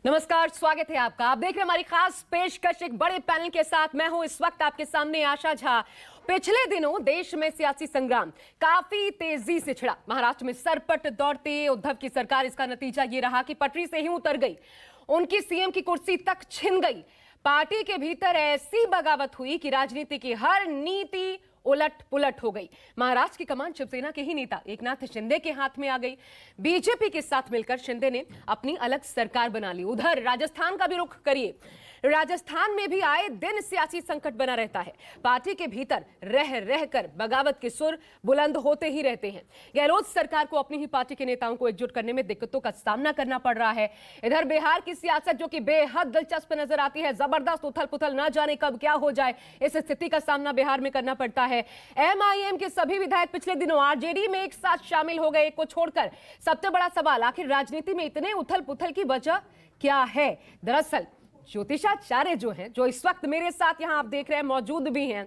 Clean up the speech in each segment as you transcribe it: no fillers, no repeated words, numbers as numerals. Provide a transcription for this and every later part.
नमस्कार, स्वागत है आपका। आप देख रहे हैं हमारी खास पेशकश एक बड़े पैनल के साथ। मैं हूं इस वक्त आपके सामने आशा झा। पिछले दिनों देश में सियासी संग्राम काफी तेजी से छिड़ा। महाराष्ट्र में सरपट दौड़ते उद्धव की सरकार, इसका नतीजा ये रहा कि पटरी से ही उतर गई, उनकी सीएम की कुर्सी तक छिन गई। पार्टी के भीतर ऐसी बगावत हुई कि राजनीति की हर नीति उलट पुलट हो गई। महाराष्ट्र की कमान शिवसेना के ही नेता एकनाथ शिंदे के हाथ में आ गई। बीजेपी के साथ मिलकर शिंदे ने अपनी अलग सरकार बना ली। उधर राजस्थान का भी रुख करिए। राजस्थान में भी आए दिन सियासी संकट बना रहता है। पार्टी के भीतर रह रहकर बगावत के सुर बुलंद होते ही रहते हैं। गहलोत सरकार को अपनी ही पार्टी के नेताओं को एकजुट करने में दिक्कतों का सामना करना पड़ रहा है। इधर बिहार की सियासत जो कि बेहद दिलचस्प नजर आती है। जबरदस्त उथल पुथल, न जाने कब क्या हो जाए, इस स्थिति का सामना बिहार में करना पड़ता है। एमआईएम के सभी विधायक पिछले दिनों आरजेडी में एक साथ शामिल हो गए। को छोड़कर सबसे बड़ा सवाल, आखिर राजनीति में इतने उथल पुथल की वजह क्या है? दरअसल ज्योतिषाचार्य जो हैं, जो इस वक्त मेरे साथ यहां आप देख रहे हैं मौजूद भी हैं,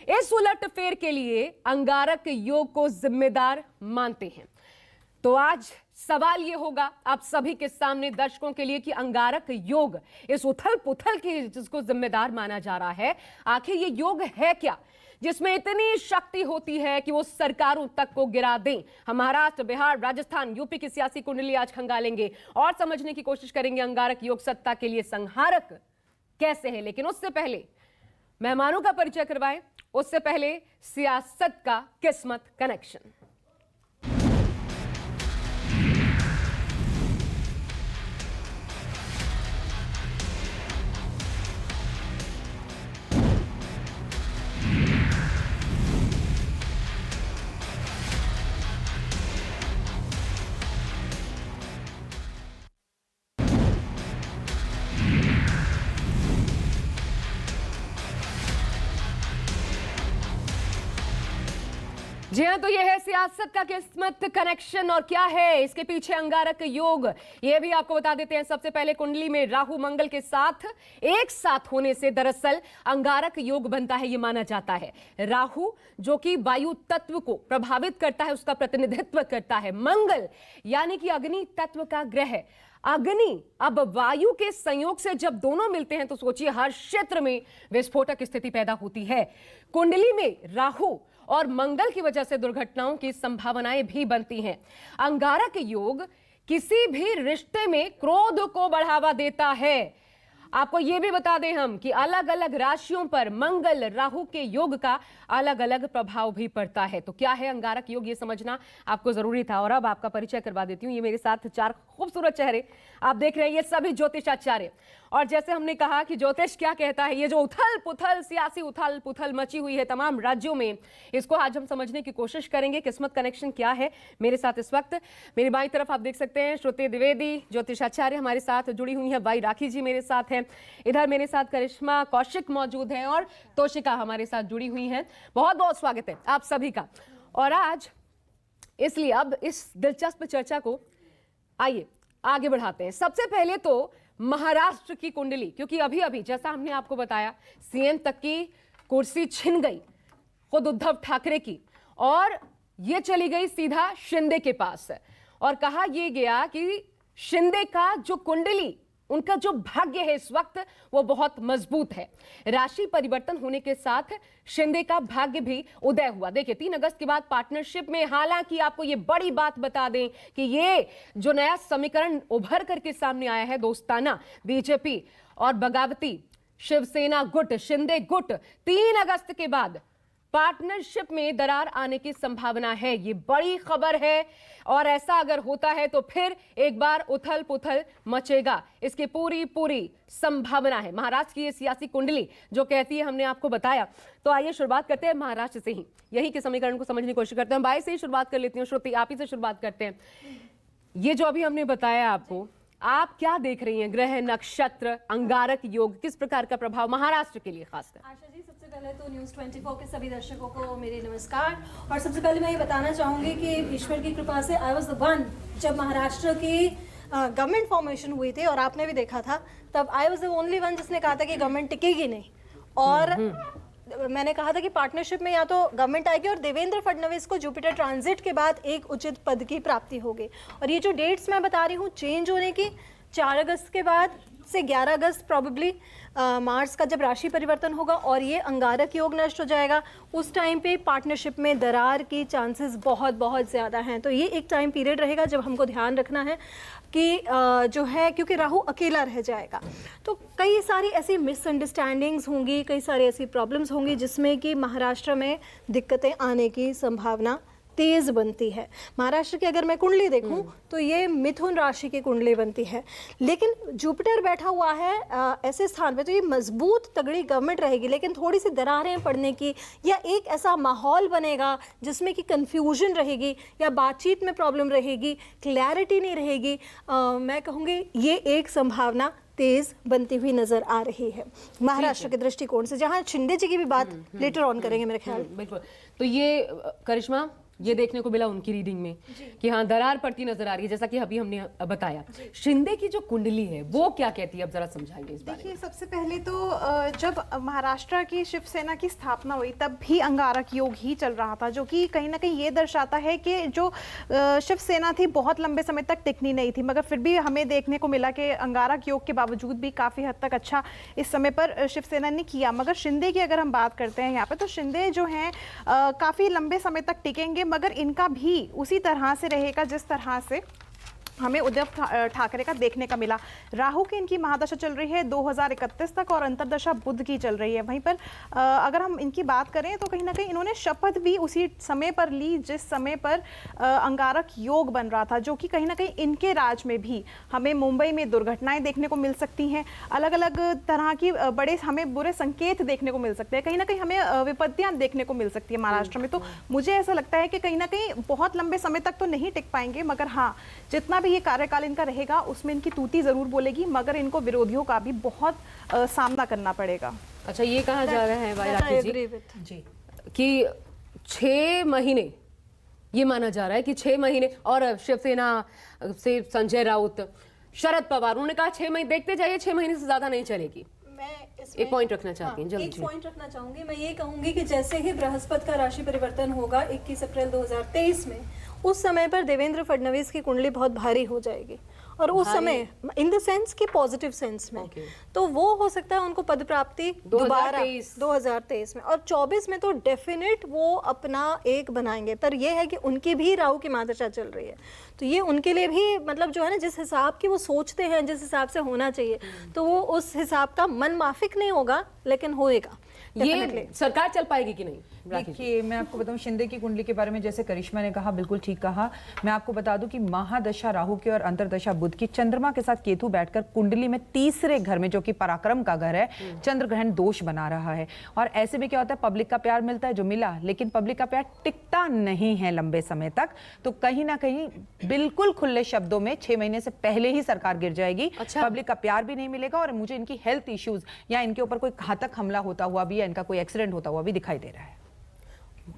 इस उलटफेर के लिए अंगारक योग को जिम्मेदार मानते हैं। तो आज सवाल ये होगा आप सभी के सामने, दर्शकों के लिए, कि अंगारक योग इस उथल पुथल की जिसको जिम्मेदार माना जा रहा है, आखिर ये योग है क्या जिसमें इतनी शक्ति होती है कि वो सरकारों तक को गिरा दें? हम महाराष्ट्र, बिहार, राजस्थान, यूपी की सियासी कुंडली आज खंगालेंगे और समझने की कोशिश करेंगे अंगारक योग सत्ता के लिए संहारक कैसे है। लेकिन उससे पहले मेहमानों का परिचय करवाएं, उससे पहले सियासत का किस्मत कनेक्शन। जी हाँ, तो यह है सियासत का किस्मत कनेक्शन। और क्या है इसके पीछे अंगारक योग, ये भी आपको बता देते हैं। सबसे पहले कुंडली में राहु मंगल के साथ एक साथ होने से दरअसल अंगारक योग बनता है, ये माना जाता है। राहु जो कि वायु तत्व को प्रभावित करता है, उसका प्रतिनिधित्व करता है। मंगल यानी कि अग्नि तत्व का ग्रह। अग्नि अब वायु के संयोग से जब दोनों मिलते हैं तो सोचिए हर क्षेत्र में विस्फोटक स्थिति पैदा होती है। कुंडली में राहु और मंगल की वजह से दुर्घटनाओं की संभावनाएं भी बनती हैं। अंगारक योग किसी भी रिश्ते में क्रोध को बढ़ावा देता है। आपको यह भी बता दें हम कि अलग अलग राशियों पर मंगल राहु के योग का अलग अलग प्रभाव भी पड़ता है। तो क्या है अंगारक योग, ये समझना आपको जरूरी था। और अब आपका परिचय करवा देती हूँ। ये मेरे साथ चार खूबसूरत चेहरे आप देख रहे हैं, ये सभी ज्योतिषाचार्य। और जैसे हमने कहा कि ज्योतिष क्या कहता है, ये जो उथल पुथल, सियासी उथल पुथल मची हुई है तमाम राज्यों में, इसको आज हम समझने की कोशिश करेंगे। किस्मत कनेक्शन क्या है? मेरे साथ इस वक्त मेरी बाईं तरफ आप देख सकते हैं श्रुति द्विवेदी ज्योतिषाचार्य हमारे साथ जुड़ी हुई है। वाई राखी जी मेरे साथ हैं। इधर मेरे साथ करिश्मा कौशिक मौजूद हैं और तोशिका हमारे साथ जुड़ी हुई हैं। बहुत बहुत स्वागत है आप सभी का। और आज इसलिए अब इस दिलचस्प चर्चा को आइए आगे बढ़ाते हैं। सबसे पहले तो महाराष्ट्र की कुंडली, क्योंकि अभी अभी जैसा हमने आपको बताया सीएम तक की कुर्सी छिन गई खुद उद्धव ठाकरे की, और ये चली गई सीधा शिंदे के पास। और कहा यह गया कि शिंदे का जो कुंडली, उनका जो भाग्य है इस वक्त वो बहुत मजबूत है। राशि परिवर्तन होने के साथ शिंदे का भाग्य भी उदय हुआ। देखिए 3 अगस्त के बाद पार्टनरशिप में, हालांकि आपको ये बड़ी बात बता दें कि ये जो नया समीकरण उभर करके सामने आया है, दोस्ताना बीजेपी और बगावती शिवसेना गुट, शिंदे गुट, 3 अगस्त के बाद पार्टनरशिप में दरार आने की संभावना है। ये बड़ी खबर है और ऐसा अगर होता है तो फिर एक बार उथल पुथल मचेगा, इसकी पूरी पूरी संभावना है। महाराष्ट्र की ये सियासी कुंडली जो कहती है, हमने आपको बताया। तो आइए शुरुआत करते हैं महाराष्ट्र से ही, यही के समीकरण को समझने की कोशिश करते हैं। बाई से ही शुरुआत कर लेती हूँ। श्रुति, आप ही से शुरुआत करते हैं। ये जो अभी हमने बताया आपको, आप क्या देख रही हैं? ग्रह, नक्षत्र, अंगारक योग, किस प्रकार का प्रभाव महाराष्ट्र के लिए खासकर? आशा जी, सबसे पहले तो न्यूज़ 24 के सभी दर्शकों को मेरे नमस्कार। और सबसे पहले मैं ये बताना चाहूँगी कि ईश्वर की कृपा से आई वाज द वन, जब महाराष्ट्र की गवर्नमेंट फॉर्मेशन हुई थी और आपने भी देखा था, तब I was the only one जिसने कहा था कि गवर्नमेंट टिकेगी नहीं। और मैंने कहा था कि पार्टनरशिप में या तो गवर्नमेंट आएगी और देवेंद्र फडणवीस को जुपिटर ट्रांजिट के बाद एक उचित पद की प्राप्ति होगी। और ये जो डेट्स मैं बता रही हूँ चेंज होने की, 4 अगस्त के बाद से 11 अगस्त प्रॉबेबली मार्स का जब राशि परिवर्तन होगा और ये अंगारक योग नष्ट हो जाएगा, उस टाइम पे पार्टनरशिप में दरार की चांसेस बहुत बहुत ज़्यादा हैं। तो ये एक टाइम पीरियड रहेगा जब हमको ध्यान रखना है कि जो है, क्योंकि राहु अकेला रह जाएगा तो कई सारी ऐसी मिसअंडरस्टैंडिंग्स होंगी, कई सारी ऐसी प्रॉब्लम्स होंगी जिसमें कि महाराष्ट्र में दिक्कतें आने की संभावना तेज बनती है। महाराष्ट्र की अगर मैं कुंडली देखूं तो ये मिथुन राशि की कुंडली बनती है, लेकिन जुपिटर बैठा हुआ है ऐसे स्थान पे, तो ये मजबूत तगड़ी गवर्नमेंट रहेगी, लेकिन थोड़ी सी दरारें पड़ने की या एक ऐसा माहौल बनेगा जिसमें कि कंफ्यूजन रहेगी या बातचीत में प्रॉब्लम रहेगी, क्लैरिटी नहीं रहेगी। मैं कहूँगी ये एक संभावना तेज बनती हुई नजर आ रही है महाराष्ट्र के दृष्टिकोण से, जहां शिंदे जी की भी बात लेटर ऑन करेंगे मेरे ख्याल। बिल्कुल। तो ये करिश्मा, ये देखने को मिला उनकी रीडिंग में कि हाँ दरार पड़ती नजर आ रही है, जैसा कि अभी हमने बताया। शिंदे की जो कुंडली है वो क्या कहती है, अब जरा समझाइए इस बारे में। देखिए, सबसे पहले तो जब महाराष्ट्र की शिवसेना की स्थापना हुई तब भी अंगारक योग ही चल रहा था, जो कि कहीं ना कहीं ये दर्शाता है कि जो शिवसेना थी बहुत लंबे समय तक टिकनी नहीं थी, मगर फिर भी हमें देखने को मिला कि अंगारक योग के बावजूद भी काफ़ी हद तक अच्छा इस समय पर शिवसेना ने किया। मगर शिंदे की अगर हम बात करते हैं यहाँ पे, तो शिंदे जो हैं काफ़ी लंबे समय तक टिकेंगे, मगर इनका भी उसी तरह से रहेगा जिस तरह से हमें उद्धव ठाकरे का देखने का मिला। राहु की इनकी महादशा चल रही है 2031 तक और अंतर्दशा बुध की चल रही है। वहीं पर अगर हम इनकी बात करें तो कहीं ना कहीं इन्होंने शपथ भी उसी समय पर ली जिस समय पर अंगारक योग बन रहा था, जो कि कहीं ना कहीं इनके राज में भी हमें मुंबई में दुर्घटनाएं देखने को मिल सकती हैं, अलग अलग तरह की बड़े हमें बुरे संकेत देखने को मिल सकते हैं, कहीं ना कहीं हमें विपत्तियां देखने को मिल सकती है महाराष्ट्र में। तो मुझे ऐसा लगता है कि कहीं ना कहीं बहुत लंबे समय तक तो नहीं टिक पाएंगे, मगर हाँ जितना ये कार्यकाल इनका रहेगा उसमें इनकी तूती जरूर बोलेगी, मगर इनको विरोधियों का भी बहुत सामना करना पड़ेगा। अच्छा, ये कहा जा रहा है राकेश जी कि 6 महीने, ये माना जा रहा है कि 6 महीने, और शिवसेना से संजय राउत, शरद पवार, उन्होंने कहा 6 महीने देखते जाइए, 6 महीने से ज्यादा नहीं चलेगी। एक पॉइंट रखना चाहती हैं, जल्दी। एक पॉइंट रखना चाहूंगी, मैं ये कहूंगी कि जैसे ही बृहस्पति का राशि परिवर्तन होगा 21 अप्रैल 2023 में, उस समय पर देवेंद्र फडणवीस की कुंडली बहुत भारी हो जाएगी, और उस समय इन द सेंस कि पॉजिटिव सेंस में तो वो हो सकता है उनको पद प्राप्ति दोबारा 2023 में, और 24 में तो डेफिनेट वो अपना एक बनाएंगे। पर ये है कि उनकी भी राहु की महादशा चल रही है, तो ये उनके लिए भी मतलब जो है ना, जिस हिसाब की वो सोचते हैं, जिस हिसाब से होना चाहिए, तो वो उस हिसाब का मन माफिक नहीं होगा, लेकिन होएगा। ये सरकार चल पाएगी कि नहीं? देखिए, मैं आपको बताऊं शिंदे की कुंडली के बारे में, जैसे करिश्मा ने कहा बिल्कुल ठीक कहा। मैं आपको बता दूं कि महादशा राहु की और अंतर्दशा बुध की, चंद्रमा के साथ केतु बैठकर कुंडली में तीसरे घर में, जो कि पराक्रम का घर है, चंद्र ग्रहण दोष बना रहा है। और ऐसे में क्या होता है, पब्लिक का प्यार मिलता है जो मिला, लेकिन पब्लिक का प्यार टिकता नहीं है लंबे समय तक। तो कहीं ना कहीं बिल्कुल खुले शब्दों में 6 महीने से पहले ही सरकार गिर जाएगी। पब्लिक का प्यार भी नहीं मिलेगा, और मुझे इनकी हेल्थ इश्यूज या इनके ऊपर कोई घातक हमला होता हुआ भी या इनका कोई एक्सीडेंट होता हुआ भी दिखाई दे रहा है।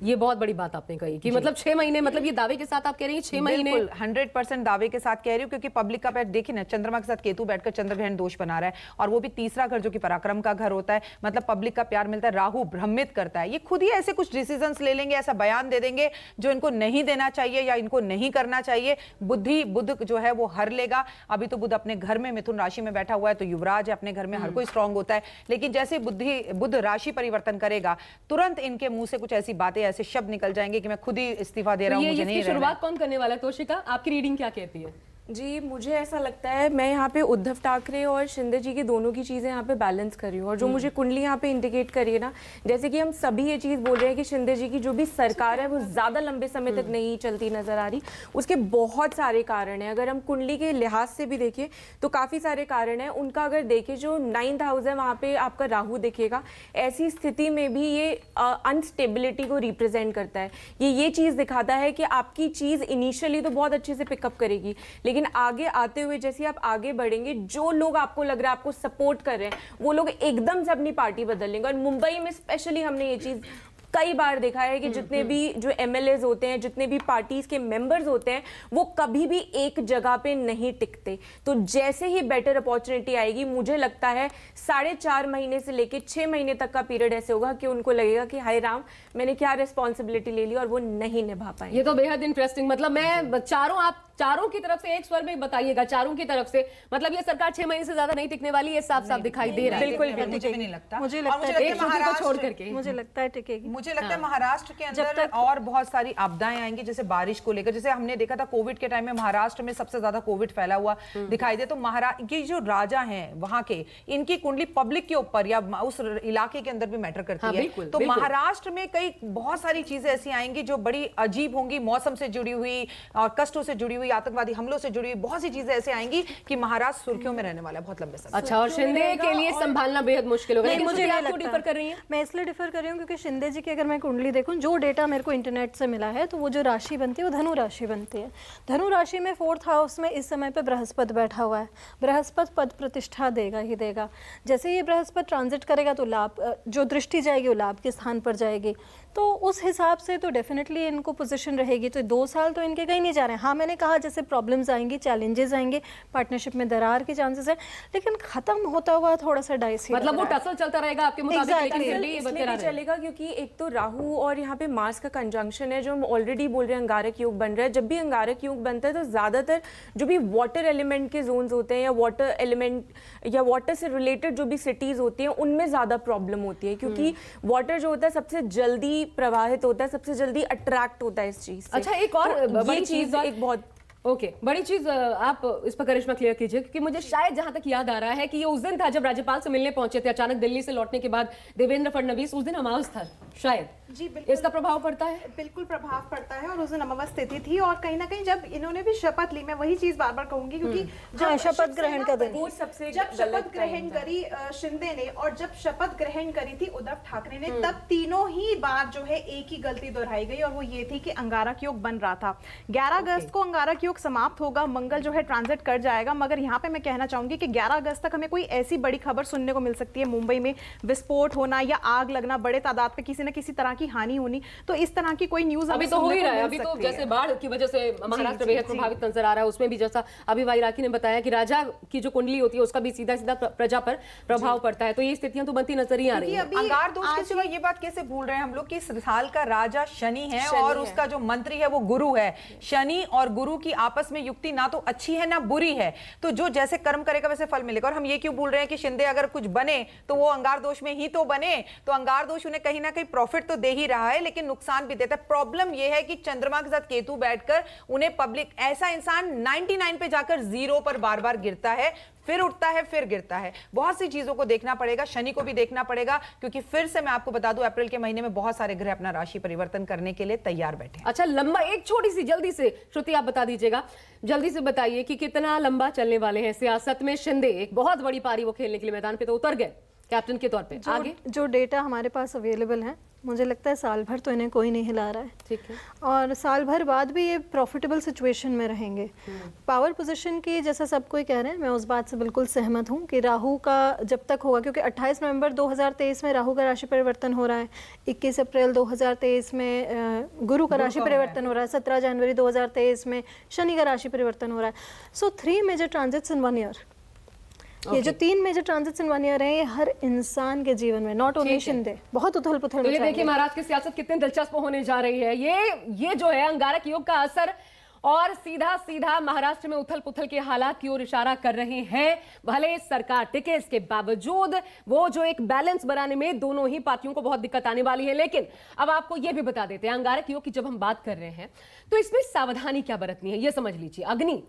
ये बहुत बड़ी बात आपने कही कि मतलब 6 महीने, मतलब ये दावे के साथ आप कह रही हैं 6 महीने? 100% दावे के साथ कह रही हूँ, क्योंकि पब्लिक का पैर देखिए ना, चंद्रमा के साथ केतु बैठकर चंद्र ग्रहण दोष बना रहा है, और वो भी तीसरा घर जो कि पराक्रम का घर होता है। मतलब पब्लिक का प्यार मिलता है, राहु भ्रमित करता है। ये खुद ही ऐसे कुछ डिसीजंस ले लेंगे, ऐसा बयान दे देंगे जो इनको नहीं देना चाहिए या इनको नहीं करना चाहिए। बुध जो है वो हर लेगा। अभी तो बुध अपने घर में मिथुन राशि में बैठा हुआ है, तो युवराज है अपने घर में, हर कोई स्ट्रांग होता है, लेकिन जैसे बुध राशि परिवर्तन करेगा, तुरंत इनके मुंह से कुछ ऐसी बातें, ऐसे शब्द निकल जाएंगे कि मैं खुद ही इस्तीफा दे रहा हूं, मुझे नहीं रहना। शुरुआत कौन करने वाला है? तोशिका, आपकी रीडिंग क्या कहती है? जी, मुझे ऐसा लगता है, मैं यहाँ पे उद्धव ठाकरे और शिंदे जी की दोनों की चीज़ें यहाँ पे बैलेंस कर रही हूँ, और जो मुझे कुंडली यहाँ पे इंडिकेट करी है ना, जैसे कि हम सभी ये चीज़ बोल रहे हैं कि शिंदे जी की जो भी सरकार है वो ज़्यादा लंबे समय तक नहीं चलती नज़र आ रही। उसके बहुत सारे कारण हैं, अगर हम कुंडली के लिहाज से भी देखें तो काफ़ी सारे कारण हैं उनका। अगर देखें जो 9th हाउस है, वहाँ पर आपका राहु दिखेगा, ऐसी स्थिति में भी ये अनस्टेबिलिटी को रिप्रेजेंट करता है। ये चीज़ दिखाता है कि आपकी चीज़ इनिशियली तो बहुत अच्छे से पिकअप करेगी, लेकिन आगे आते हुए जैसे आप आगे बढ़ेंगे, जो लोग आपको लग रहा है आपको सपोर्ट कर रहे हैं, वो लोग एकदम से अपनी पार्टी बदल लेंगे। और मुंबई में स्पेशली हमने ये चीज कई बार देखा है कि जितने भी जो एमएलएज होते हैं, जितने भी पार्टीज के मेंबर्स होते हैं, वो कभी भी एक जगह पे नहीं टिकते। तो जैसे ही बेटर अपॉर्चुनिटी आएगी, मुझे लगता है 4.5 महीने से लेके 6 महीने तक का पीरियड ऐसे होगा कि उनको लगेगा कि हाय राम, मैंने क्या रिस्पॉन्सिबिलिटी ले ली, और वो नहीं निभा पाएंगे। ये तो बेहद इंटरेस्टिंग, मतलब मैं आप चारों की तरफ से एक स्वर में बताइएगा, चारों की तरफ से, मतलब ये सरकार 6 महीने से ज्यादा नहीं टिकने वाली, ये साफ साफ दिखाई दे रहा है। बिल्कुल भी मुझे भी नहीं लगता। मुझे और लगता है एक छुट्टी को छोड़ करके मुझे लगता है टिकेगी। मुझे लगता है महाराष्ट्र के अंदर और बहुत सारी आपदाएं आएंगी, जैसे बारिश को लेकर। जैसे हमने देखा था कोविड के टाइम में महाराष्ट्र में सबसे ज्यादा कोविड फैला हुआ दिखाई दे, तो महाराष्ट्र की जो राजा हैं वहां के, इनकी कुंडली पब्लिक के ऊपर या उस इलाके के अंदर भी मैटर करती है। तो महाराष्ट्र में कई बहुत सारी चीजें ऐसी आएंगी जो बड़ी अजीब होंगी, मौसम से जुड़ी हुई और कष्टों से जुड़ी हुई, आतंकवादी हमलों से जुड़ी हुई बहुत सी चीजें ऐसे आएंगी कि महाराष्ट्र सुर्खियों में रहने वाला है बहुत लंबे समय। अच्छा, और शिंदे के लिए संभालना बेहद मुश्किल होगा। लेकिन मुझे आप क्यों डिफर कर रही हैं? मैं इसलिए डिफर कर रही हूँ क्योंकि शिंदे जी की अगर मैं कुंडली देखूं, जो डेटा मेरे को इंटरनेट से मिला है, तो वो जो राशि बनती है वो धनु राशि बनती है। धनु राशि में 4th हाउस में इस समय पे बृहस्पति बैठा हुआ है। बृहस्पति पद प्रतिष्ठा देगा ही देगा। जैसे ये बृहस्पति ट्रांजिट करेगा तो लाभ, जो दृष्टि जाएगी वो लाभ के स्थान पर जाएगी, तो उस हिसाब से तो डेफिनेटली इनको पोजीशन रहेगी। तो 2 साल तो इनके कहीं नहीं जा रहे हैं। हाँ, मैंने कहा जैसे प्रॉब्लम्स आएंगी, चैलेंजेस आएंगे, पार्टनरशिप में दरार के चांसेस है, लेकिन खत्म होता हुआ थोड़ा सा डाइसी, मतलब वो टसल चलता रहेगा आपके मुताबिक, लेकिन फिर भी इसलिए भी चलेगा क्योंकि एक तो राहु और यहाँ पे मार्स का कंजंक्शन है, जो हम ऑलरेडी बोल रहे हैं अंगारक योग बन रहा है। जब भी अंगारक योग बनता है तो ज्यादातर जो भी वाटर एलिमेंट के जोन्स होते हैं या वाटर एलिमेंट या वाटर से रिलेटेड जो भी सिटीज होती हैं, उनमें ज्यादा प्रॉब्लम होती है, क्योंकि वाटर जो होता है सबसे जल्दी प्रवाहित होता है, सबसे जल्दी अट्रैक्ट होता है इस चीज से। अच्छा, एक और तो बड़ी ये चीज एक बहुत बड़ी चीज आप इस पर करिश्मा क्लियर कीजिए, क्योंकि मुझे शायद जहां तक याद आ रहा है कि ये उस दिन था जब राज्यपाल से मिलने पहुंचे थे अचानक दिल्ली से लौटने के बाद देवेंद्र फडणवीस, उस दिन अमावस था शायद। जी बिल्कुल, इसका प्रभाव पड़ता है। बिल्कुल प्रभाव पड़ता है, और उस दिन अमावस तिथि थी, और कहीं ना कहीं जब इन्होंने भी शपथ ली, मैं वही चीज बार बार कहूंगी, क्योंकि हाँ, शपथ ग्रहण का दिन, वो सबसे जब शपथ ग्रहण करी शिंदे ने और जब शपथ ग्रहण करी थी उद्धव ठाकरे ने, तब तीनों ही बार जो है एक ही गलती दोहराई गई, और वो ये थी कि अंगारक योग बन रहा था। 11 अगस्त को अंगारक योग समाप्त होगा, मंगल जो है ट्रांजिट कर जाएगा, मगर यहाँ पे मैं कहना चाहूंगी कि 11 अगस्त तक हमें कोई ऐसी बड़ी खबर सुनने को मिल सकती है, मुंबई में विस्फोट होना या आग लगना, बड़े तादाद पे किसी न किसी तरह की हानि होनी, तो इस तरह की कोई न्यूज अभी तो हो ही रहा है। अभी तो जैसे बाढ़ की वजह से महाराष्ट्र बेहद प्रभावित नजर आ रहा है, उसमें भी जैसा अभी भाई राखी ने बताया कि राजा की जो कुंडली होती है उसका भी सीधा सीधा प्रजा पर प्रभाव पड़ता है, तो ये स्थितियां तो बनती नजर ही आ रही है। अंगार दोष के सिवा ये बात कैसे भूल रहे हैं हम लोग कि इस साल का राजा शनि है और उसका जो मंत्री है वो गुरु है। शनि और गुरु की आपस में युक्ति ना तो अच्छी है ना बुरी है, तो जो जैसे कर्म करेगा वैसे फल मिलेगा। और हम ये क्यों भूल रहे हैं कि शिंदे अगर कुछ बने तो वो अंगार दोष में ही तो बने, तो अंगार दोष उन्हें कहीं ना कहीं प्रॉफिट तो दे ही रहा है लेकिन नुकसान भी देता है। प्रॉब्लम ये है कि चंद्रमा के साथ केतु बैठकर उन्हें पब्लिक, ऐसा इंसान 99 पे जाकर 0 पर बार बार गिरता है, फिर उठता है फिर गिरता है। बहुत सी चीजों को देखना पड़ेगा, शनि को भी देखना पड़ेगा, क्योंकि फिर से मैं आपको बता दूं अप्रैल के महीने में बहुत सारे ग्रह अपना राशि परिवर्तन करने के लिए तैयार बैठे। अच्छा, लंबा एक छोटी सी जल्दी से श्रुति आप बता दीजिएगा, जल्दी से बताइए कि कितना लंबा चलने वाले हैं सियासत में शिंदे। एक बहुत बड़ी पारी वो खेलने के लिए मैदान पे तो उतर गए कैप्टन के तौर पे। आगे जो डेटा हमारे पास अवेलेबल है, मुझे लगता है साल भर तो इन्हें कोई नहीं हिला रहा है, ठीक है, और साल भर बाद भी ये प्रॉफिटेबल सिचुएशन में रहेंगे। पावर पोजीशन की जैसा सब कोई कह रहे हैं, मैं उस बात से बिल्कुल सहमत हूँ कि राहु का जब तक होगा, क्योंकि 28 नवंबर 2023 में राहु का राशि परिवर्तन हो रहा है, 21 अप्रैल 2023 में गुरु का राशि परिवर्तन हो रहा है, 17 जनवरी 2023 में शनि का राशि परिवर्तन हो रहा है। सो 3 मेजर ट्रांजिट्स इन 1 ईयर। ये जो 3 मेजर ट्रांजिट्स इन 1 ईयर है, ये हर इंसान के जीवन में, नॉट ओनली शिंदे, बहुत उथल पुथल। तो ये देखिए महाराष्ट्र की सियासत कितनी दिलचस्प होने जा रही है। ये जो है अंगारक योग का असर और सीधा सीधा महाराष्ट्र में उथल पुथल के हालात की ओर इशारा कर रहे हैं। भले सरकार टिके, इसके बावजूद वो जो एक बैलेंस बनाने में दोनों ही पार्टियों को बहुत दिक्कत आने वाली है। लेकिन अब आपको ये भी बता देते हैं, अंगारक योग की जब हम बात कर रहे हैं तो इसमें सावधानी क्या बरतनी है, ये समझ लीजिए। अग्नि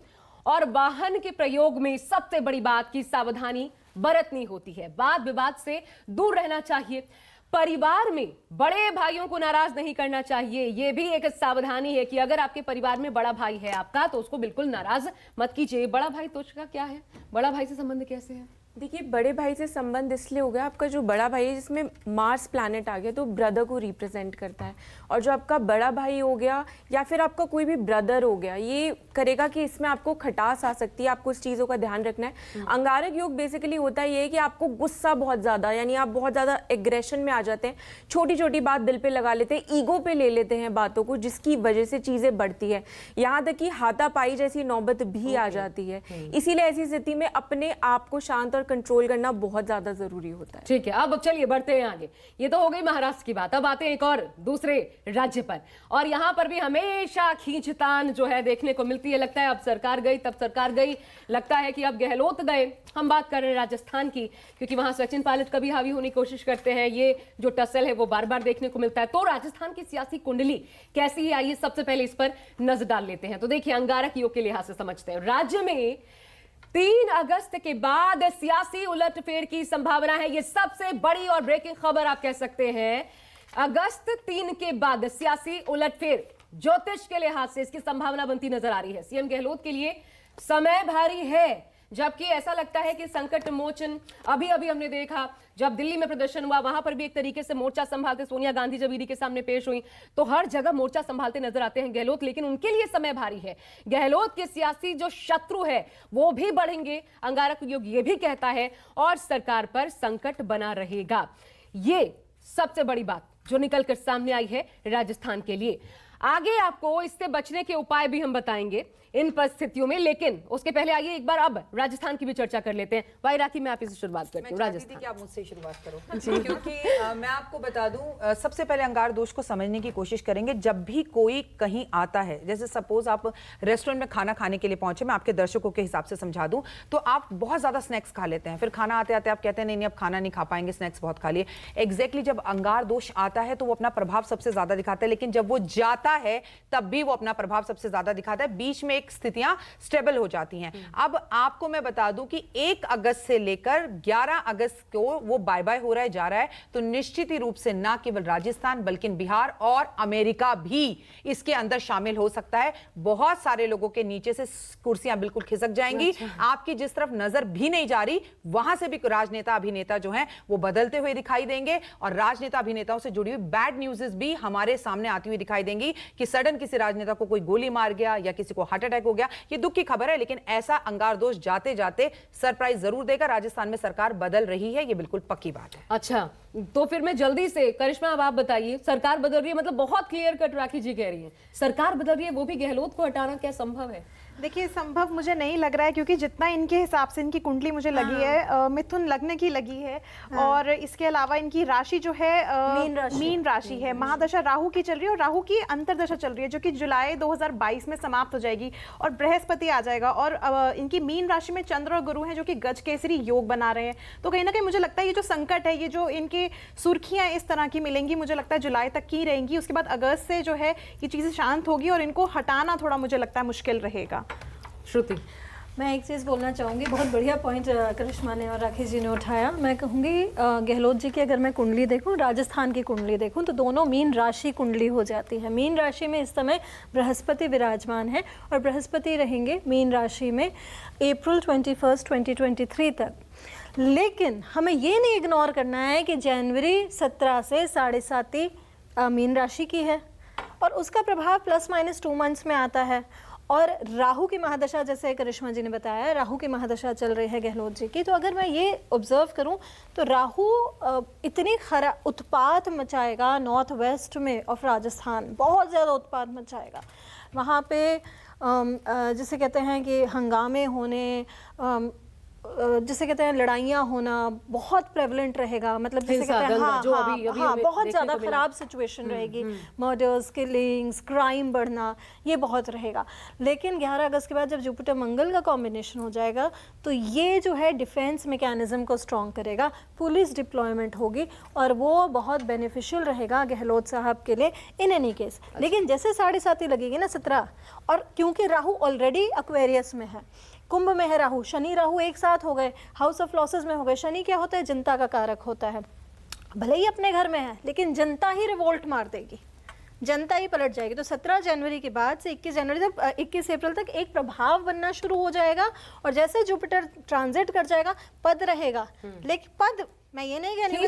और वाहन के प्रयोग में सबसे बड़ी बात की सावधानी बरतनी होती है। वाद विवाद से दूर रहना चाहिए। परिवार में बड़े भाइयों को नाराज नहीं करना चाहिए। यह भी एक सावधानी है कि अगर आपके परिवार में बड़ा भाई है आपका, तो उसको बिल्कुल नाराज मत कीजिए। बड़ा भाई तो उसका क्या है, बड़ा भाई से संबंध कैसे है? देखिए, बड़े भाई से संबंध इसलिए हो गया, आपका जो बड़ा भाई है जिसमें मार्स प्लैनेट आ गया तो ब्रदर को रिप्रेजेंट करता है, और जो आपका बड़ा भाई हो गया या फिर आपका कोई भी ब्रदर हो गया, ये करेगा कि इसमें आपको खटास आ सकती है, आपको इस चीज़ों का ध्यान रखना है। अंगारक योग बेसिकली होता ये है कि आपको गुस्सा बहुत ज़्यादा, यानी आप बहुत ज़्यादा एग्रेशन में आ जाते हैं, छोटी छोटी बात दिल पे लगा लेते हैं, ईगो पे ले लेते हैं बातों को, जिसकी वजह से चीज़ें बढ़ती है, यहाँ तक कि हाथापाई जैसी नौबत भी आ जाती है। इसीलिए ऐसी स्थिति में अपने आप को शांत कंट्रोल करना बहुत ज्यादा जरूरी होता है। ठीक है, अब चलिए बढ़ते हैं आगे। ये तो हो गई महाराष्ट्र की बात, अब आते हैं एक और दूसरे राज्य पर, और यहां पर भी हमेशा खींचतान जो है देखने को मिलती है। लगता है अब सरकार गई तब सरकार गई, लगता है कि अब गहलोत गए। हम बात कर रहे हैं राजस्थान की, क्योंकि वहां सचिन पायलट कभी हावी होने की कोशिश करते हैं, ये जो टसल है वो बार बार देखने को मिलता है। तो राजस्थान की सियासी कुंडली कैसी है, आइए सबसे पहले इस पर नजर डाल लेते हैं। तो देखिए, अंगारक योग के लिहाज से समझते हैं, राज्य में 3 अगस्त के बाद सियासी उलटफेर की संभावना है। यह सबसे बड़ी और ब्रेकिंग खबर आप कह सकते हैं। अगस्त 3 के बाद सियासी उलटफेर ज्योतिष के लिहाज से इसकी संभावना बनती नजर आ रही है। सीएम गहलोत के लिए समय भारी है, जबकि ऐसा लगता है कि संकट मोचन अभी हमने देखा, जब दिल्ली में प्रदर्शन हुआ वहां पर भी एक तरीके से मोर्चा संभालते सोनिया गांधी जब ईडी के सामने पेश हुई, तो हर जगह मोर्चा संभालते नजर आते हैं गहलोत, लेकिन उनके लिए समय भारी है। गहलोत के सियासी जो शत्रु है वो भी बढ़ेंगे, अंगारक योग ये भी कहता है, और सरकार पर संकट बना रहेगा। ये सबसे बड़ी बात जो निकलकर सामने आई है राजस्थान के लिए। आगे आपको इससे बचने के उपाय भी हम बताएंगे इन परिस्थितियों में, लेकिन उसके पहले आइए एक बार अब राजस्थान की भी चर्चा कर लेते हैं। भाई राखी, मैं आप इससे शुरुआत करती हूँ। राजस्थान कि आप मुझसे शुरुआत करो क्योंकि मैं आपको बता दूं, सबसे पहले अंगार दोष को समझने की कोशिश करेंगे। जब भी कोई कहीं आता है, जैसे सपोज आप रेस्टोरेंट में खाना खाने के लिए पहुंचे, मैं आपके दर्शकों के हिसाब से समझा दूं, तो आप बहुत ज्यादा स्नैक्स खा लेते हैं, फिर खाना आते आते आप कहते हैं नहीं अब खाना नहीं खा पाएंगे, स्नैक्स बहुत खा लिए। एग्जैक्टली जब अंगार दोष आता है तो वो अपना प्रभाव सबसे ज्यादा दिखाता है, लेकिन जब वो जाता है तब भी वो अपना प्रभाव सबसे ज्यादा दिखाता है। बीच में एक स्थितियां स्टेबल हो जाती हैं। अब आपको मैं बता दूं कि 1 अगस्त से लेकर 11 अगस्त को वो बाय बाय हो रहा है, जा रहा है, तो निश्चित ही रूप से ना केवल राजस्थान बल्कि बिहार और अमेरिका भी इसके अंदर शामिल हो सकता है। बहुत सारे लोगों के नीचे से कुर्सियां बिल्कुल खिसक जाएंगी। आपकी जिस तरफ नजर भी नहीं जा रही वहां से भी राजनेता अभिनेता जो हैं वो बदलते हुए दिखाई देंगे, और राजनेता अभिनेताओं से जुड़ी हुई बैड न्यूज़ भी हमारे सामने आती हुई दिखाई देंगी कि सडन किसी राजनेता को कोई गोली मार गया या किसी को हार्ट अटैक हो गया। ये दुख की खबर है, लेकिन ऐसा अंगार दोष जाते जाते सरप्राइज जरूर देगा। राजस्थान में सरकार बदल रही है, ये बिल्कुल पक्की बात है। अच्छा, तो फिर मैं जल्दी से, करिश्मा अब आप बताइए, सरकार बदल रही है, मतलब बहुत क्लियर कट राखी जी कह रही है सरकार बदल रही है, वो भी गहलोत को हटाना क्या संभव है? देखिए, संभव मुझे नहीं लग रहा है, क्योंकि जितना इनके हिसाब से इनकी कुंडली मुझे लगी है मिथुन लग्न की लगी है, और इसके अलावा इनकी राशि जो है मीन राशि है। महादशा राहु की चल रही है, और राहु की अंतर्दशा चल रही है जो कि जुलाई 2022 में समाप्त हो जाएगी, और बृहस्पति आ जाएगा, और इनकी मीन राशि में चंद्र और गुरु हैं जो कि गज केसरी योग बना रहे हैं। तो कहीं ना कहीं मुझे लगता है ये जो संकट है, ये जो इनके सुर्खियां इस तरह की मिलेंगी, मुझे लगता है जुलाई तक की रहेंगी। उसके बाद अगस्त से जो है ये चीजें शांत होगी, और इनको हटाना थोड़ा मुझे लगता है मुश्किल रहेगा। श्रुति, मैं एक चीज़ बोलना चाहूँगी, बहुत बढ़िया पॉइंट करिश्मा ने और राखी जी ने उठाया। मैं कहूँगी गहलोत जी की अगर मैं कुंडली देखूँ, राजस्थान की कुंडली देखूँ, तो दोनों मीन राशि कुंडली हो जाती है। मीन राशि में इस समय बृहस्पति विराजमान है, और बृहस्पति रहेंगे मीन राशि में अप्रैल 21, 2023 तक। लेकिन हमें ये नहीं इग्नोर करना है कि जनवरी 17 से 7.5 मीन राशि की है, और उसका प्रभाव +- 2 मंथ्स में आता है। और राहु की महादशा, जैसे करिश्मा जी ने बताया, राहु की महादशा चल रही है गहलोत जी की। तो अगर मैं ये ऑब्जर्व करूं तो राहु इतनी उत्पात मचाएगा नॉर्थ वेस्ट में ऑफ राजस्थान, बहुत ज़्यादा उत्पात मचाएगा वहाँ पे। जिसे कहते हैं कि हंगामे होने, जिसे कहते हैं लड़ाइयाँ होना बहुत प्रेवलेंट रहेगा, मतलब जिसे कहते हैं बहुत ज़्यादा ख़राब सिचुएशन रहेगी, मर्डर्स, किलिंग्स, क्राइम बढ़ना, ये बहुत रहेगा। लेकिन 11 अगस्त के बाद जब जुपिटर मंगल का कॉम्बिनेशन हो जाएगा तो ये जो है डिफेंस मैकेनिज्म को स्ट्रॉन्ग करेगा, पुलिस डिप्लॉयमेंट होगी, और वो बहुत बेनिफिशियल रहेगा गहलोत साहब के लिए इन एनी केस। लेकिन जैसे 7.5 लगेगी ना 17, और क्योंकि राहु ऑलरेडी एक्वेरियस में है, कुंभ में है राहु, शनि राहु एक साथ हो गए, हाउस ऑफ लॉसेस में हो गए। शनि क्या होता है? जनता का कारक होता है। भले ही अपने घर में है, लेकिन जनता ही रिवोल्ट मार देगी, जनता ही पलट जाएगी। तो 17 जनवरी के बाद से 21 जनवरी तक 21 अप्रैल तक एक प्रभाव बनना शुरू हो जाएगा, और जैसे जुपिटर ट्रांजिट कर जाएगा पद रहेगा, लेकिन पद मैं ये नहीं कह रही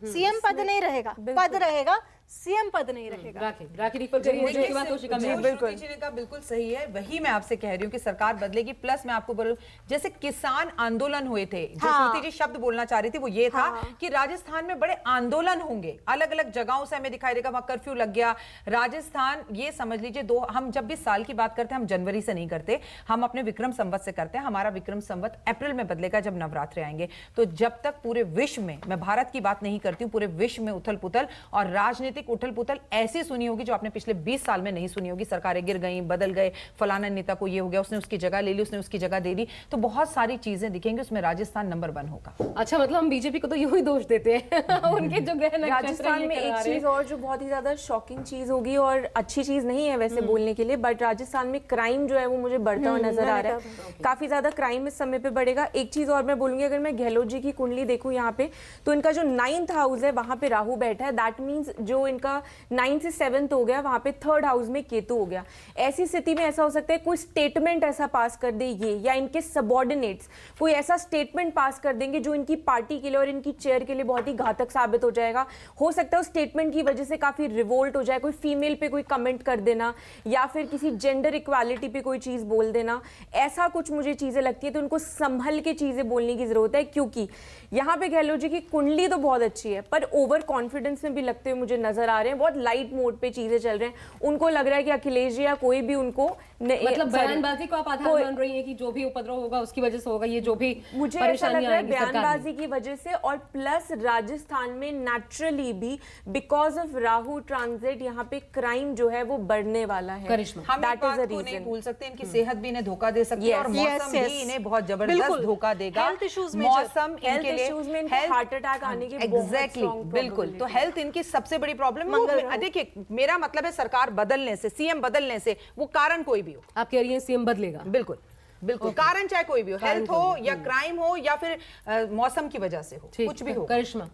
सीएम पद नहीं रहेगा, पद रहेगा, सीएम पद नहीं रहेगा। राखी रिफर करिए उसके बाद तो शिका में बिल्कुल जी ने कहा बिल्कुल सही है, वही मैं आपसे कह रही हूँ कि सरकार बदलेगी। प्लस मैं आपको बोलूं, जैसे किसान आंदोलन हुए थे, जो श्रुति जी शब्द बोलना चाह रही थी वो ये था कि राजस्थान में बड़े आंदोलन होंगे, अलग अलग जगहों से हमें दिखाई देगा, वहां कर्फ्यू लग गया। राजस्थान, ये समझ लीजिए हम जब भी साल की बात करते हैं, हम जनवरी से नहीं करते, हम अपने विक्रम संवत से करते हैं। हमारा विक्रम संवत अप्रैल में बदलेगा जब नवरात्रे आएंगे। तो जब तक पूरे विश्व में, मैं भारत की बात नहीं करती हूँ, पूरे विश्व में उथल पुथल और राजनीतिक उथल पुथल ऐसी सुनी होगी जो आपने पिछले 20 साल में नहीं सुनी होगी। सरकारें गिर गई, बदल गए, फलाना नेता को ये हो गया, उसने उसकी जगह ले ली, उसने उसकी जगह दे दी, तो बहुत सारी चीजें दिखेंगी, उसमें राजस्थान नंबर 1 होगा। अच्छा, मतलब हम बीजेपी को तो यूं ही दोष देते हैं उनके जो ग्रह नक्षत्र राजस्थान ये में करा एक रहे चीज और जो बहुत ही ज्यादा शॉकिंग चीज होगी और अच्छी चीज नहीं है वैसे बोलने के लिए, बट राजस्थान में क्राइम जो है वो मुझे बढ़ता हुआ नजर आ रहा है। काफी ज्यादा क्राइम इस समय पे बढ़ेगा। एक चीज और मैं बोलूंगी, अगर मैं गहलोत जी की कुंडली देखूं यहाँ पे, तो इनका जो 9th हाउस है वहां पे राहु बैठा है। दैट मीन्स जो इनका 9 से 7 हो गया, वहां पे 3rd हाउस में केतु हो गया। ऐसी स्थिति में ऐसा हो सकता है कोई स्टेटमेंट ऐसा पास कर दे ये, या इनके सबऑर्डिनेट्स कोई ऐसा स्टेटमेंट पास कर देंगे जो इनकी पार्टी के लिए और इनकी चेयर के लिए बहुत ही घातक साबित हो जाएगा। हो सकता है उस स्टेटमेंट की वजह से काफी रिवोल्ट हो जाए, कोई फीमेल पे कोई कमेंट कर देना, या फिर किसी जेंडर इक्वालिटी पे कोई चीज बोल देना, ऐसा कुछ मुझे चीजें लगती है। तो उनको संभल के चीजें बोलने की जरूरत है, क्योंकि यहाँ पे गहलोत जी की कुंडली तो बहुत अच्छी है, पर ओवर कॉन्फिडेंस में भी लगते हुए मुझे नजर आ रहे हैं, बहुत लाइट मोड पे चीजें चल रहे हैं। उनको लग रहा है कि अखिलेश जी या कोई भी उनको मतलब बयानबाजी को आप आधार मान रही है कि जो भी उपद्रव होगा उसकी वजह से होगा, ये जो भी मुझे ऐसा लग रहा है बयानबाजी की वजह से, और प्लस राजस्थान में नेचुरली भी बिकॉज ऑफ राहु ट्रांजिट यहाँ पे क्राइम जो है वो बढ़ने वाला है। करिश्मा, हम एक बात को नहीं भूल सकते, इनकी सेहत भी इन्हें धोखा दे सकती है और मौसम भी इन्हें बहुत जबरदस्त धोखा देगा। हेल्थ इश्यूज में, मौसम इनके लिए हार्ट अटैक आने की एग्जैक्टली बिल्कुल, तो हेल्थ इनकी सबसे बड़ी प्रॉब्लम है। देखिए, मेरा मतलब है सरकार बदलने से, सीएम बदलने से, वो कारण कोई भी हो, आप कह रही हैं सीएम बदलेगा, बिल्कुल बिल्कुल, कारण चाहे कोई भी हो, हेल्थ हो या क्राइम हो या फिर मौसम की वजह से हो, कुछ भी हो। करिश्मा,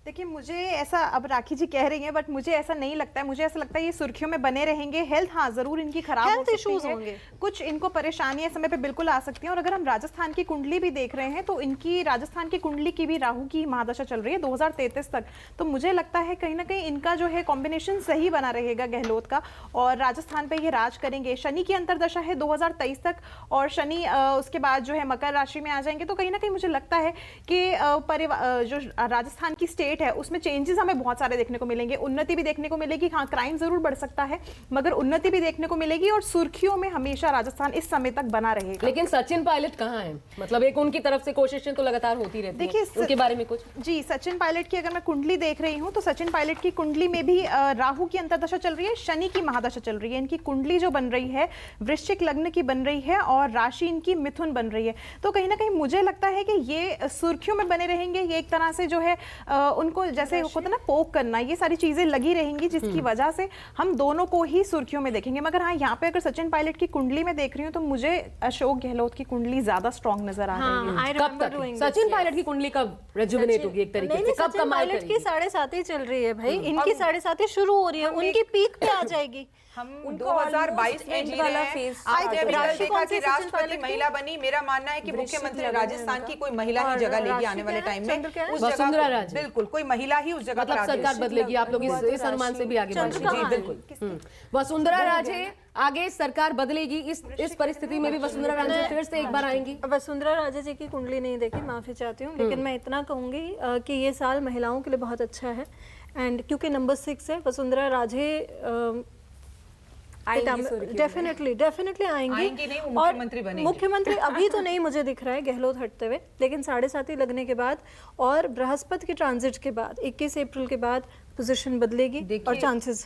देखिए, मुझे ऐसा, अब राखी जी कह रही हैं बट मुझे ऐसा नहीं लगता है। मुझे ऐसा लगता है ये सुर्खियों में बने रहेंगे। हेल्थ, हाँ जरूर इनकी खराब हो सकती इश्यूज है, होंगे, कुछ इनको परेशानियां समय पे बिल्कुल आ सकती हैं। और अगर हम राजस्थान की कुंडली भी देख रहे हैं तो इनकी राजस्थान की कुंडली की भी राहु की महादशा चल रही है 2033 तक। तो मुझे लगता है कहीं ना कहीं इनका जो है कॉम्बिनेशन सही बना रहेगा गहलोत का, और राजस्थान पे ये राज करेंगे। शनि की अंतरदशा है 2023 तक, और शनि उसके बाद जो है मकर राशि में आ जाएंगे। तो कहीं ना कहीं मुझे लगता है कि जो राजस्थान की स्टेट है उसमें चेंजेस हमें बहुत सारे देखने को मिलेंगे। उन्नति भी देखने को मिलेगी, हाँ क्राइम जरूर बढ़ सकता है मगर उन्नति भी देखने को मिलेगी, और सुर्खियों में हमेशा राजस्थान इस समय तक बना रहेगा। लेकिन सचिन पायलट कहाँ है? मतलब एक उनकी तरफ से कोशिशें तो लगातार होती रहती हैं। देखिए उनके बारे में कुछ जी, सचिन पायलट की अगर मैं कुंडली देख रही हूँ तो सचिन पायलट की कुंडली में भी राहु की अंतर्दशा चल रही है, शनि की महादशा चल रही है। इनकी कुंडली जो बन रही है वृश्चिक लग्न की बन रही है और राशि इनकी मिथुन बन रही है। तो कहीं ना कहीं मुझे लगता है कि ये सुर्खियों में बने रहेंगे। ये एक तरह से जो है उनको जैसे होता है ना पोक करना, ये सारी चीजें लगी रहेंगी जिसकी वजह से हम दोनों को ही सुर्खियों में देखेंगे। मगर हाँ, यहाँ पे अगर सचिन पायलट की कुंडली में देख रही हूँ तो मुझे अशोक गहलोत की कुंडली ज्यादा स्ट्रॉन्ग नजर आ रही है। कब तक सचिन पायलट की कुंडली कब रेजुविनेट होगी एक तरीके से? कब कमाल पायलट की 7.5 चल रही है भाई, इनकी 7.5 शुरू हो रही है, उनकी पीक पे आ जाएगी। हम 2022 में जी रहे हैं। आज अभी कल देखा कि राष्ट्रपति महिला बनी। मेरा मानना है कि मुख्यमंत्री राजस्थान की कोई महिला ही जगह लेगी आने वाले टाइम में। उस वसुंधरा जगह राजे, बिल्कुल कोई महिला ही उस जगह मतलब सरकार बदलेगी। आप लोग इस अनुमान से भी आगे बढ़ रहे हैं? जी बिल्कुल। वसुंधरा राजे आगे सरकार बदलेगी, इस परिस्थिति में भी वसुंधरा राजे फिर से एक बार आएंगी। वसुंधरा राजे जी की कुंडली नहीं देखी, माफी चाहती हूँ, लेकिन मैं इतना कहूंगी कि ये साल महिलाओं के लिए बहुत अच्छा है। एंड क्योंकि नंबर 6 है, वसुंधरा राजे डेफिनेटली आएंगी नहीं, वो मुख्यमंत्री बनेंगी। मुख्यमंत्री अभी तो नहीं मुझे दिख रहा है गहलोत हटते हुए, लेकिन 7.5 लगने के बाद और बृहस्पति के ट्रांजिट के बाद 21 अप्रैल के बाद पोजीशन बदलेगी और चांसेस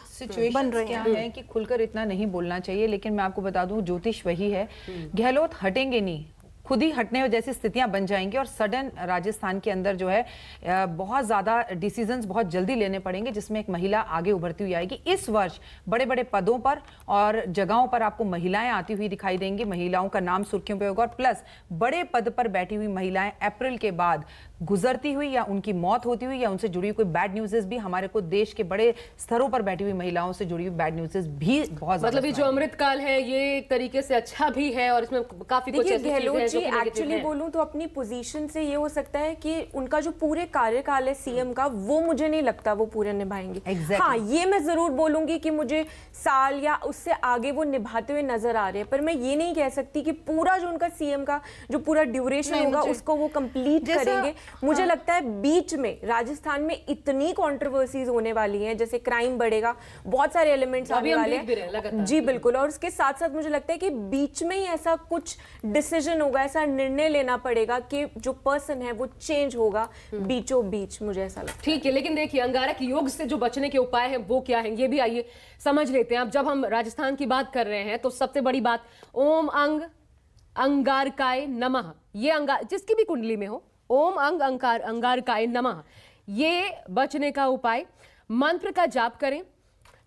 बन रहे हैं। क्या है कि खुलकर इतना नहीं बोलना चाहिए, लेकिन मैं आपको बता दूं ज्योतिष वही है, गहलोत हटेंगे नहीं, खुद ही हटने जैसी स्थितियां बन जाएंगी और सडन राजस्थान के अंदर जो है बहुत ज्यादा डिसीजंस बहुत जल्दी लेने पड़ेंगे, जिसमें एक महिला आगे उभरती हुई आएगी। इस वर्ष बड़े बड़े पदों पर और जगहों पर आपको महिलाएं आती हुई दिखाई देंगी, महिलाओं का नाम सुर्खियों पे होगा, और प्लस बड़े पद पर बैठी हुई महिलाएं अप्रैल के बाद गुजरती हुई या उनकी मौत होती हुई या उनसे जुड़ी हुई कोई बैड न्यूज़ भी हमारे को देश के बड़े स्तरों पर बैठी हुई महिलाओं से जुड़ी हुई बैड न्यूज़ भी बहुत ज्यादा मतलब ये जो अमृतकाल है ये एक तरीके से अच्छा भी है और इसमें काफी कुछ देखिए ऐसी चीजें गहलोत हैं जी जो कि negative एक्चुअली हैं। बोलूं तो अपनी पोजीशन से ये हो सकता है कि उनका जो पूरे कार्यकाल है सीएम का वो मुझे नहीं लगता वो पूरे निभाएंगे। Exactly. हाँ, ये मैं जरूर बोलूंगी कि मुझे साल या उससे आगे वो निभाते हुए नजर आ रहे हैं, पर मैं ये नहीं कह सकती कि पूरा जो उनका सीएम का जो पूरा ड्यूरेशन होगा उसको वो कंप्लीट करेंगे। मुझे लगता है बीच में राजस्थान में इतनी कंट्रोवर्सीज होने वाली हैं, जैसे क्राइम बढ़ेगा, बहुत सारे एलिमेंट्स आने वाले हैं। जी बिल्कुल, और उसके साथ साथ मुझे लगता है कि बीच में ही ऐसा कुछ डिसीजन होगा, ऐसा निर्णय लेना पड़ेगा कि जो पर्सन है वो चेंज होगा बीचों बीच, मुझे ऐसा लगता है। ठीक है, लेकिन देखिए अंगारक योग से जो बचने के उपाय हैं वो क्या हैं ये भी आइए समझ लेते हैं। अब जब हम राजस्थान की बात कर रहे हैं तो सबसे बड़ी बात ओम अंग अंगारकाय नमः, ये अंगार जिसकी भी कुंडली में हो, ओम अंग अंगारकाय नमः, ये बचने का उपाय। मंत्र का जाप करें,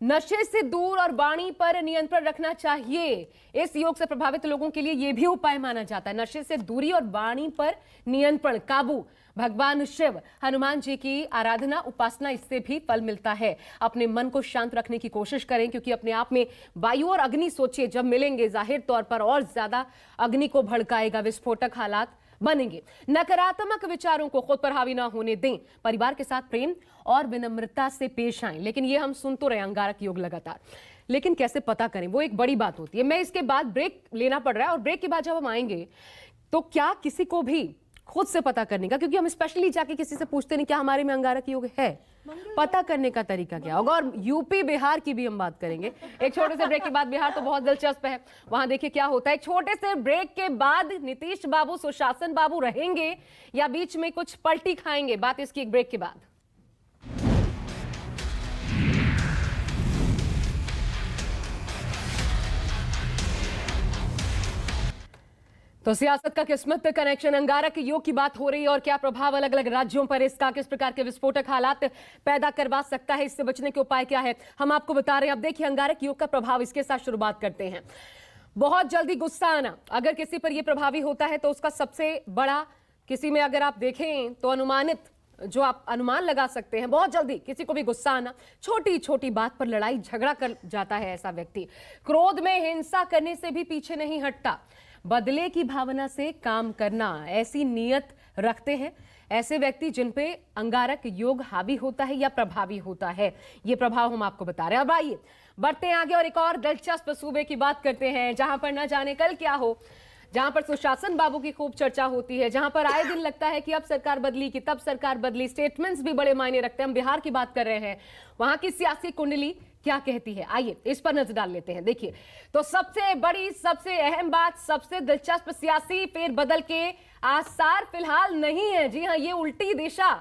नशे से दूर और वाणी पर नियंत्रण रखना चाहिए। इस योग से प्रभावित लोगों के लिए यह भी उपाय माना जाता है। नशे से दूरी और वाणी पर नियंत्रण, काबू। भगवान शिव, हनुमान जी की आराधना, उपासना, इससे भी फल मिलता है। अपने मन को शांत रखने की कोशिश करें, क्योंकि अपने आप में वायु और अग्नि सोचिए जब मिलेंगे जाहिर तौर पर और ज्यादा अग्नि को भड़काएगा, विस्फोटक हालात बनेंगे। नकारात्मक विचारों को खुद पर हावी ना होने दें। परिवार के साथ प्रेम और विनम्रता से पेश आएं। लेकिन ये हम सुन तो रहे अंगारक योग लगातार, लेकिन कैसे पता करें वो एक बड़ी बात होती है। मैं इसके बाद ब्रेक लेना पड़ रहा है और ब्रेक के बाद जब हम आएंगे तो क्या किसी को भी खुद से पता करने का, क्योंकि हम स्पेशली जाके किसी से पूछते नहीं क्या हमारे में अंगारक योग है, पता करने का तरीका क्या होगा। और यूपी बिहार की भी हम बात करेंगे एक छोटे से ब्रेक के बाद। बिहार तो बहुत दिलचस्प है, वहां देखिए क्या होता है। छोटे से ब्रेक के बाद नीतीश बाबू, सुशासन बाबू रहेंगे या बीच में कुछ पलटी खाएंगे, बात इसकी एक ब्रेक के बाद। तो सियासत का किस्मत कनेक्शन, अंगारक योग की बात हो रही है और क्या प्रभाव अलग अलग राज्यों पर इसका, किस प्रकार के विस्फोटक हालात पैदा करवा सकता है, इससे बचने के उपाय क्या है, हम आपको बता रहे हैं। अब देखिए अंगारक योग का प्रभाव, इसके साथ शुरुआत करते हैं। बहुत जल्दी गुस्सा आना, अगर किसी पर यह प्रभावी होता है तो उसका सबसे बड़ा, किसी में अगर आप देखें तो अनुमानित जो आप अनुमान लगा सकते हैं, बहुत जल्दी किसी को भी गुस्सा आना, छोटी छोटी बात पर लड़ाई झगड़ा कर जाता है ऐसा व्यक्ति। क्रोध में हिंसा करने से भी पीछे नहीं हटता, बदले की भावना से काम करना, ऐसी नियत रखते हैं ऐसे व्यक्ति जिन पे अंगारक योग हावी होता है या प्रभावी होता है। ये प्रभाव हम आपको बता रहे हैं। अब आइए बढ़ते हैं आगे और एक और दिलचस्प सूबे की बात करते हैं जहां पर न जाने कल क्या हो, जहां पर सुशासन बाबू की खूब चर्चा होती है, जहां पर आए दिन लगता है कि अब सरकार बदली कि तब सरकार बदली, स्टेटमेंट्स भी बड़े मायने रखते हैं। हम बिहार की बात कर रहे हैं, वहां की सियासी कुंडली क्या कहती है, आइए इस पर नजर डाल लेते हैं। देखिए तो सबसे बड़ी, सबसे अहम बात, सबसे दिलचस्प, सियासी फेरबदल के आसार फिलहाल नहीं है। जी हां, ये उल्टी दिशा,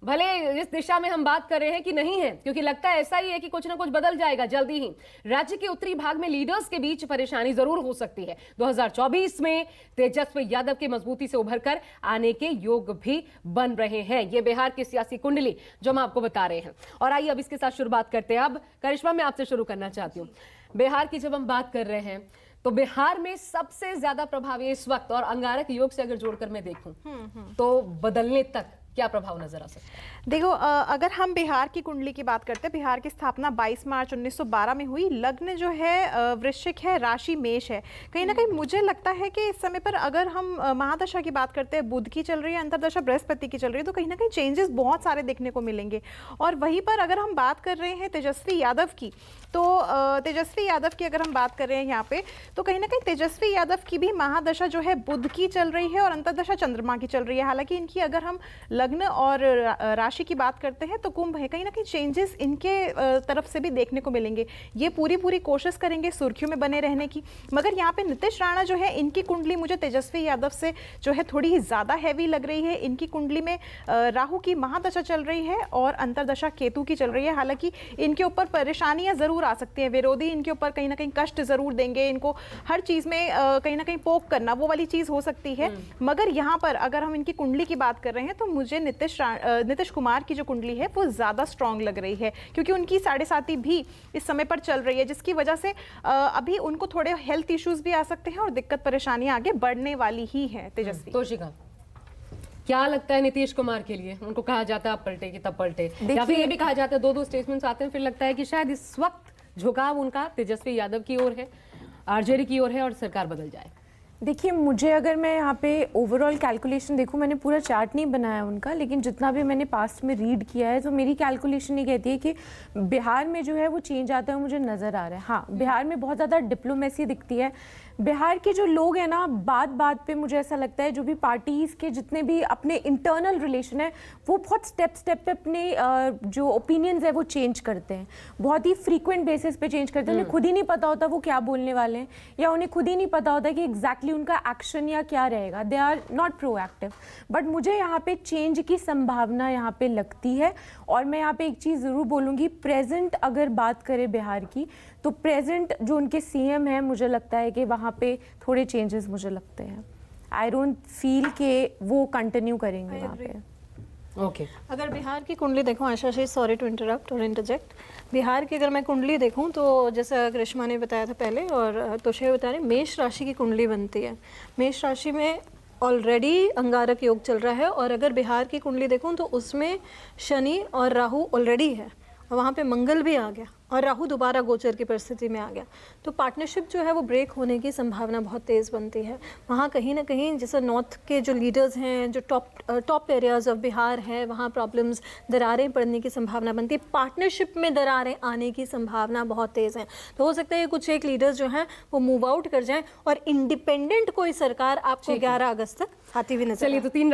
भले इस दिशा में हम बात कर रहे हैं कि नहीं है, क्योंकि लगता है ऐसा ही है कि कुछ ना कुछ बदल जाएगा जल्दी ही। राज्य के उत्तरी भाग में लीडर्स के बीच परेशानी जरूर हो सकती है। 2024 में तेजस्वी यादव के मजबूती से उभरकर आने के योग भी बन रहे हैं। ये बिहार की सियासी कुंडली जो हम आपको बता रहे हैं। और आइए अब इसके साथ शुरुआत करते हैं। अब करिश्मा, मैं आपसे शुरू करना चाहती हूँ। बिहार की जब हम बात कर रहे हैं तो बिहार में सबसे ज्यादा प्रभावी इस वक्त, और अंगारक योग से अगर जोड़कर मैं देखूं तो बदलने तक क्या प्रभाव नजर आ सकता है? देखो, अगर हम बिहार की कुंडली की बात करते हैं, बिहार की स्थापना 22 मार्च 1912 में हुई। लग्न जो है वृश्चिक है, राशि मेष है। कहीं ना कहीं मुझे लगता है कि इस समय पर अगर हम महादशा की बात करते हैं, बुध की चल रही है, अंतर्दशा बृहस्पति की चल रही है, तो कहीं ना कहीं चेंजेस बहुत सारे देखने को मिलेंगे। और वहीं पर अगर हम बात कर रहे हैं तेजस्वी यादव की, तो तेजस्वी यादव की अगर हम बात कर रहे हैं यहाँ पे, तो कहीं ना कहीं तेजस्वी यादव की भी महादशा जो है बुध की चल रही है और अंतर्दशा चंद्रमा की चल रही है। हालांकि इनकी अगर हम लग्न और राशि की बात करते हैं तो कुंभ है। कहीं ना कहीं चेंजेस इनके तरफ से भी देखने को मिलेंगे। ये पूरी कोशिश करेंगे सुर्खियों में बने रहने की। मगर यहाँ पे नीतीश राणा जो है, इनकी कुंडली मुझे तेजस्वी यादव से जो है थोड़ी ही ज़्यादा हैवी लग रही है। इनकी कुंडली में राहु की महादशा चल रही है और अंतर्दशा केतु की चल रही है। हालांकि इनके ऊपर परेशानियां जरूर आ सकती हैं, विरोधी इनके ऊपर कहीं ना कहीं कष्ट जरूर देंगे, इनको हर चीज़ में कहीं ना कहीं पोक करना, वो वाली चीज़ हो सकती है। मगर यहाँ पर अगर हम इनकी कुंडली की बात कर रहे हैं तो मुझे नीतीश कुमार की जो कुंडली है वो ज़्यादा स्ट्रांग लग रही है, क्योंकि उनकी 7.5 भी इस समय पर चल रही है, जिसकी वजह से अभी उनको थोड़े हेल्थ इश्यूज भी आ सकते हैं और दिक्कत परेशानियां आगे बढ़ने वाली ही है। तेजस्वी, तोशिका, क्या लगता है नीतीश कुमार के लिए? उनको कहा जाता है अब पलटे कि तब पलटे, या फिर ये भी कहा जाता है दो स्टेटमेंट्स आते हैं, फिर लगता है कि शायद इस वक्त झुकाव उनका तेजस्वी यादव की ओर है, आरजेडी की ओर है और सरकार बदल जाए। देखिए, मुझे अगर मैं यहाँ पे ओवरऑल कैलकुलेशन देखूँ, मैंने पूरा चार्ट नहीं बनाया उनका, लेकिन जितना भी मैंने पास्ट में रीड किया है तो मेरी कैलकुलेशन ये कहती है कि बिहार में जो है वो चेंज आता है मुझे नज़र आ रहा है। हाँ, बिहार में बहुत ज़्यादा डिप्लोमेसी दिखती है। बिहार के जो लोग हैं ना, बात बात पे मुझे ऐसा लगता है जो भी पार्टीज़ के जितने भी अपने इंटरनल रिलेशन है वो बहुत स्टेप पे अपने जो ओपिनियंस है वो चेंज करते हैं, बहुत ही फ्रीक्वेंट बेसिस पे चेंज करते हैं। उन्हें खुद ही नहीं पता होता वो क्या बोलने वाले हैं, या उन्हें खुद ही नहीं पता होता कि एग्जैक्टली उनका एक्शन या क्या रहेगा। They are not proactive. But मुझे यहाँ पे चेंज की संभावना यहाँ पे लगती है। और मैं यहाँ पे एक चीज़ ज़रूर बोलूँगी, प्रेजेंट अगर बात करें बिहार की, तो प्रेजेंट जो उनके सीएम हैं, मुझे लगता है कि वहाँ पे थोड़े चेंजेस मुझे लगते हैं। आई डोंट फील कि वो कंटिन्यू करेंगे वहाँ पे। ओके, अगर बिहार की कुंडली देखूं, Asha ji sorry to interrupt और इंटरजेक्ट, बिहार की अगर मैं कुंडली देखूं तो जैसा करिश्मा ने बताया था पहले और तुषार बता रहे, मेष राशि की कुंडली बनती है। मेष राशि में ऑलरेडी अंगारक योग चल रहा है, और अगर बिहार की कुंडली देखूं तो उसमें शनि और राहु ऑलरेडी है, और वहाँ पे मंगल भी आ गया और राहु दोबारा गोचर की परिस्थिति में आ गया। तो पार्टनरशिप जो है वो ब्रेक होने की संभावना बहुत तेज़ बनती है। वहाँ कहीं ना कहीं जैसे नॉर्थ के जो लीडर्स हैं, जो टॉप एरियाज ऑफ बिहार है, वहाँ प्रॉब्लम्स, दरारें पड़ने की संभावना बनती है। पार्टनरशिप में दरारें आने की संभावना बहुत तेज़ है। तो हो सकता है कुछ एक लीडर्स जो हैं वो मूव आउट कर जाएं और इंडिपेंडेंट कोई सरकार आपको 11 अगस्त तक आती हुई नजर आए। चलिए तो 3